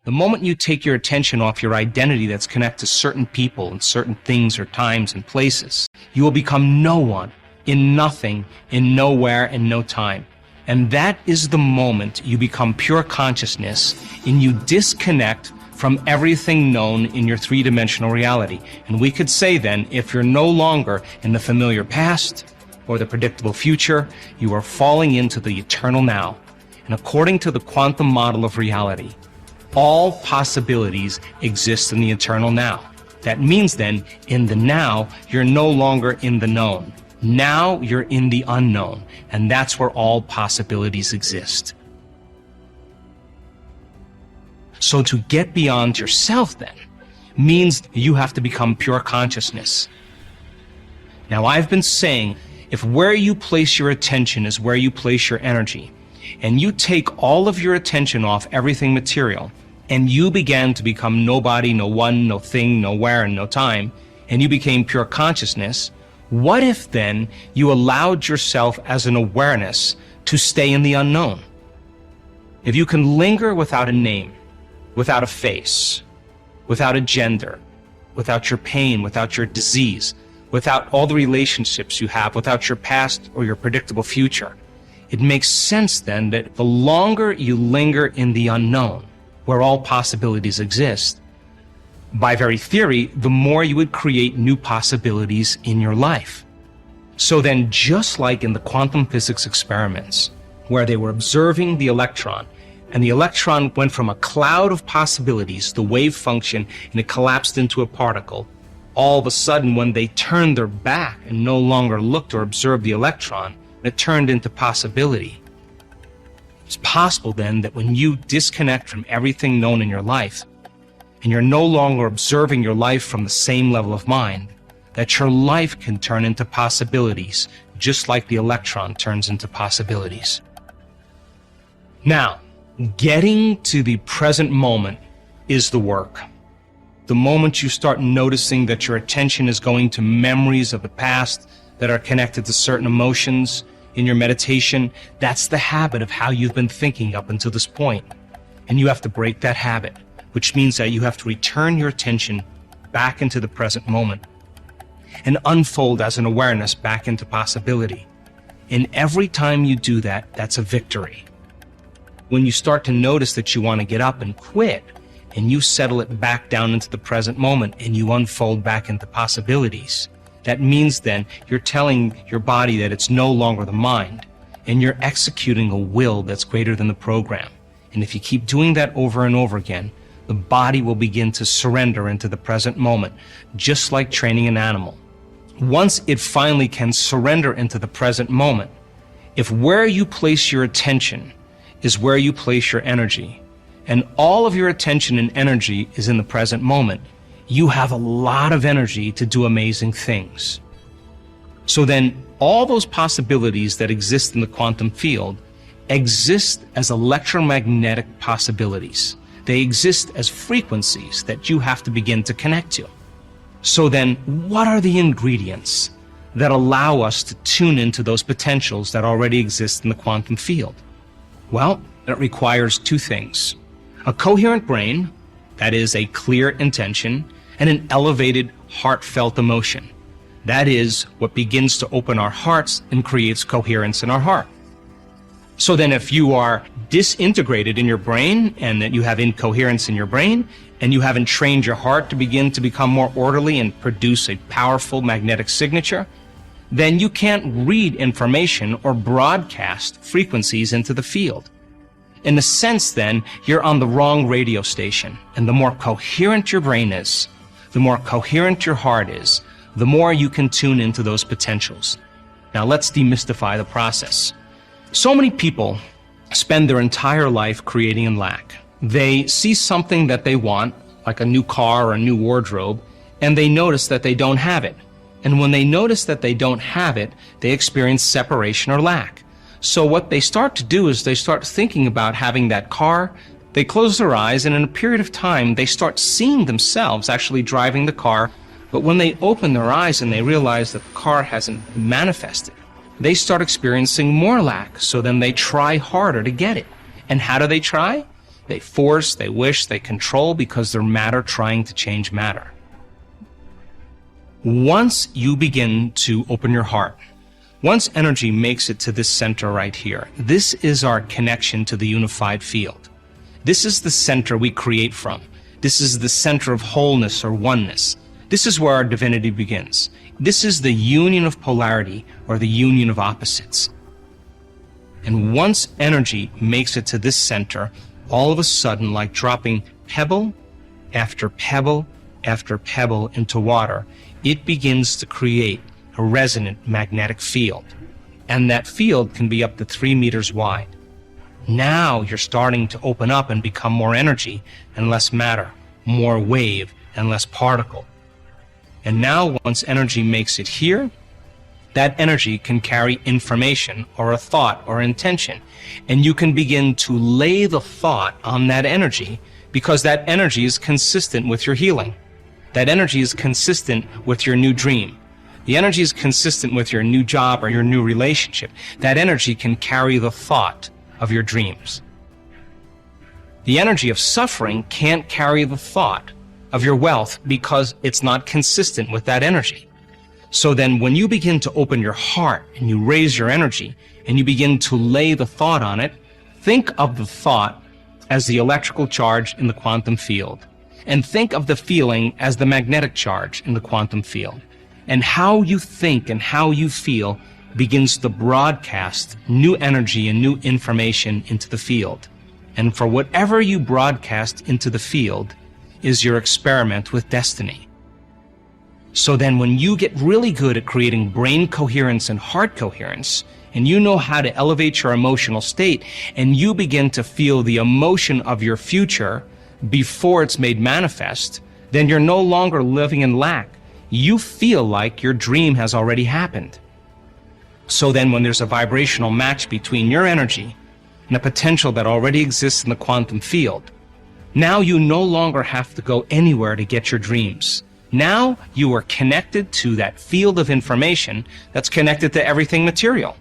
The moment you take your attention off your identity that's connected to certain people and certain things or times and places, you will become no one, in nothing, in nowhere, and no time. And that is the moment you become pure consciousness and you disconnect from everything known in your three-dimensional reality. And we could say then, if you're no longer in the familiar past or the predictable future, you are falling into the eternal now. And according to the quantum model of reality, all possibilities exist in the eternal now. That means then, in the now, you're no longer in the known. Now you're in the unknown, and that's where all possibilities exist. So to get beyond yourself then, means you have to become pure consciousness. Now I've been saying, if where you place your attention is where you place your energy, and you take all of your attention off everything material, and you began to become nobody, no one, no thing, nowhere, and no time, and you became pure consciousness, what if then you allowed yourself as an awareness to stay in the unknown? If you can linger without a name, without a face, without a gender, without your pain, without your disease, without all the relationships you have, without your past or your predictable future, it makes sense then that the longer you linger in the unknown, where all possibilities exist, by very theory, the more you would create new possibilities in your life. So then, just like in the quantum physics experiments, where they were observing the electron, and the electron went from a cloud of possibilities, the wave function, and it collapsed into a particle, all of a sudden, when they turned their back and no longer looked or observed the electron, it turned into possibility. It's possible then that when you disconnect from everything known in your life, and you're no longer observing your life from the same level of mind, that your life can turn into possibilities, just like the electron turns into possibilities. Now, getting to the present moment is the work. The moment you start noticing that your attention is going to memories of the past that are connected to certain emotions in your meditation, that's the habit of how you've been thinking up until this point. And you have to break that habit, which means that you have to return your attention back into the present moment and unfold as an awareness back into possibility. And every time you do that, that's a victory. When you start to notice that you want to get up and quit, and you settle it back down into the present moment and you unfold back into possibilities, that means then you're telling your body that it's no longer the mind, and you're executing a will that's greater than the program. And if you keep doing that over and over again, the body will begin to surrender into the present moment, just like training an animal. Once it finally can surrender into the present moment, if where you place your attention is where you place your energy, and all of your attention and energy is in the present moment, you have a lot of energy to do amazing things. So then, all those possibilities that exist in the quantum field exist as electromagnetic possibilities. They exist as frequencies that you have to begin to connect to. So then, what are the ingredients that allow us to tune into those potentials that already exist in the quantum field? Well, it requires two things: a coherent brain, that is a clear intention, and an elevated, heartfelt emotion. That is what begins to open our hearts and creates coherence in our heart. So then if you are disintegrated in your brain and that you have incoherence in your brain and you haven't trained your heart to begin to become more orderly and produce a powerful magnetic signature, then you can't read information or broadcast frequencies into the field. In a sense then, you're on the wrong radio station, and the more coherent your brain is, the more coherent your heart is, the more you can tune into those potentials. Now let's demystify the process. So many people spend their entire life creating in lack. They see something that they want, like a new car or a new wardrobe, and they notice that they don't have it. And when they notice that they don't have it, they experience separation or lack. So what they start to do is they start thinking about having that car. They close their eyes, and in a period of time, they start seeing themselves actually driving the car. But when they open their eyes and they realize that the car hasn't manifested, they start experiencing more lack. So then they try harder to get it. And how do they try? They force, they wish, they control because they're matter trying to change matter. Once you begin to open your heart, once energy makes it to this center right here, this is our connection to the unified field. This is the center we create from. This is the center of wholeness or oneness. This is where our divinity begins. This is the union of polarity or the union of opposites. And once energy makes it to this center, all of a sudden, like dropping pebble after pebble after pebble into water, it begins to create a resonant magnetic field. And that field can be up to 3 meters wide. Now you're starting to open up and become more energy and less matter, more wave and less particle. And now once energy makes it here, that energy can carry information or a thought or intention. And you can begin to lay the thought on that energy because that energy is consistent with your healing. That energy is consistent with your new dream. The energy is consistent with your new job or your new relationship. That energy can carry the thought of your dreams. The energy of suffering can't carry the thought of your wealth because it's not consistent with that energy. So then when you begin to open your heart and you raise your energy and you begin to lay the thought on it, think of the thought as the electrical charge in the quantum field, and think of the feeling as the magnetic charge in the quantum field. And how you think and how you feel begins to broadcast new energy and new information into the field. And for whatever you broadcast into the field is your experiment with destiny. So then when you get really good at creating brain coherence and heart coherence, and you know how to elevate your emotional state, and you begin to feel the emotion of your future before it's made manifest, then you're no longer living in lack. You feel like your dream has already happened. So then when there's a vibrational match between your energy and a potential that already exists in the quantum field, now you no longer have to go anywhere to get your dreams. Now you are connected to that field of information that's connected to everything material.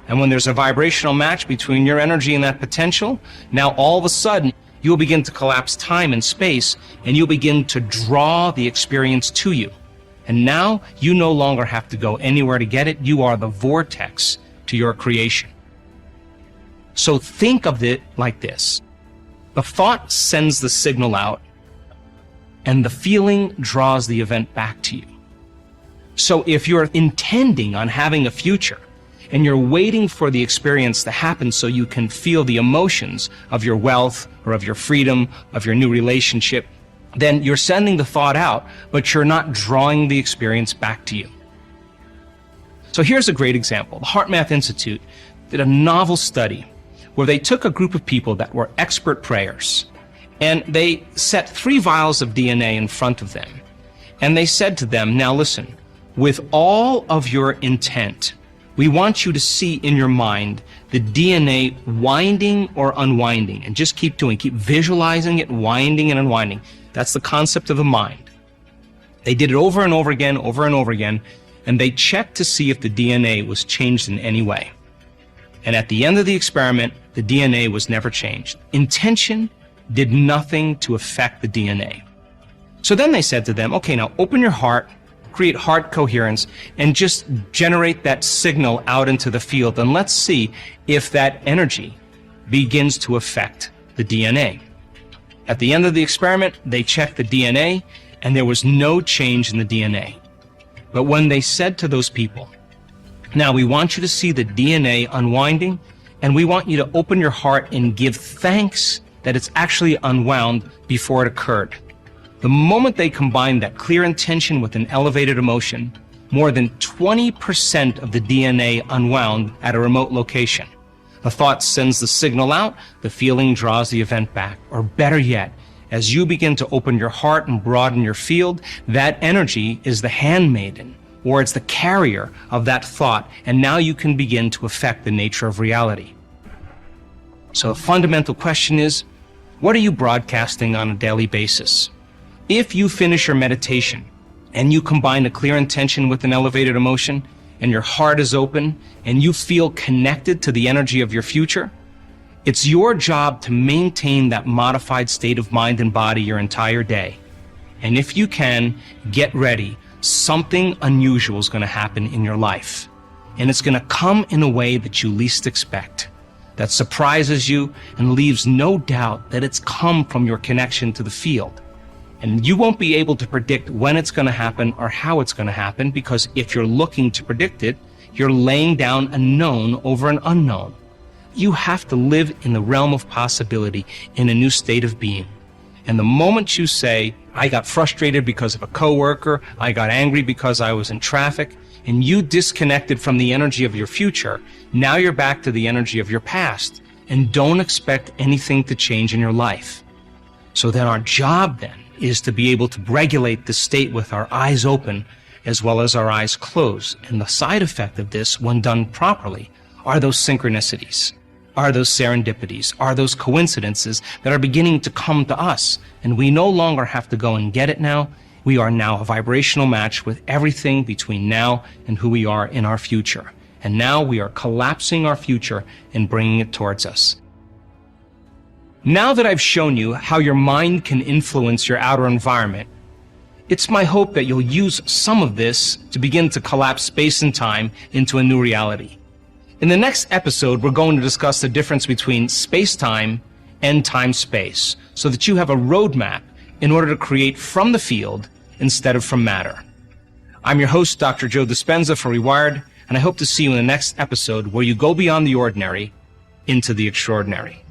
And when there's a vibrational match between your energy and that potential, now all of a sudden you'll begin to collapse time and space, and you'll begin to draw the experience to you. And now you no longer have to go anywhere to get it. You are the vortex to your creation. So think of it like this. The thought sends the signal out, and the feeling draws the event back to you. So if you're intending on having a future, and you're waiting for the experience to happen so you can feel the emotions of your wealth or of your freedom, of your new relationship, then you're sending the thought out, but you're not drawing the experience back to you. So here's a great example. The HeartMath Institute did a novel study where they took a group of people that were expert prayers, and they set 3 vials of DNA in front of them. And they said to them, now listen, with all of your intent, we want you to see in your mind the DNA winding or unwinding, and just keep visualizing it winding and unwinding. That's the concept of the mind. They did it over and over again, and they checked to see if the DNA was changed in any way. And at the end of the experiment, the DNA was never changed. Intention did nothing to affect the DNA. So then they said to them, okay, now open your heart, create heart coherence, and just generate that signal out into the field, and let's see if that energy begins to affect the DNA. At the end of the experiment, they checked the DNA, and there was no change in the DNA. But when they said to those people, now we want you to see the DNA unwinding, and we want you to open your heart and give thanks that it's actually unwound before it occurred. The moment they combined that clear intention with an elevated emotion, more than 20% of the DNA unwound at a remote location. The thought sends the signal out, the feeling draws the event back. Or better yet, as you begin to open your heart and broaden your field, that energy is the handmaiden, or it's the carrier of that thought, and now you can begin to affect the nature of reality. So the fundamental question is, what are you broadcasting on a daily basis? If you finish your meditation and you combine a clear intention with an elevated emotion, and your heart is open and you feel connected to the energy of your future, It's your job to maintain that modified state of mind and body your entire day. And if you can, get ready. Something unusual is going to happen in your life. And it's going to come in a way that you least expect, that surprises you and leaves no doubt that it's come from your connection to the field. And you won't be able to predict when it's going to happen or how it's going to happen, because if you're looking to predict it, you're laying down a known over an unknown. You have to live in the realm of possibility, in a new state of being. And the moment you say, I got frustrated because of a coworker, I got angry because I was in traffic, and you disconnected from the energy of your future, now you're back to the energy of your past, and don't expect anything to change in your life. So then our job then is to be able to regulate the state with our eyes open as well as our eyes closed. And the side effect of this, when done properly, are those synchronicities, are those serendipities, are those coincidences that are beginning to come to us. And we no longer have to go and get it now. We are now a vibrational match with everything between now and who we are in our future. And now we are collapsing our future and bringing it towards us. Now that I've shown you how your mind can influence your outer environment, it's my hope that you'll use some of this to begin to collapse space and time into a new reality. In the next episode, we're going to discuss the difference between space-time and time-space, so that you have a roadmap in order to create from the field instead of from matter. I'm your host, Dr. Joe Dispenza for Rewired, and I hope to see you in the next episode where you go beyond the ordinary into the extraordinary.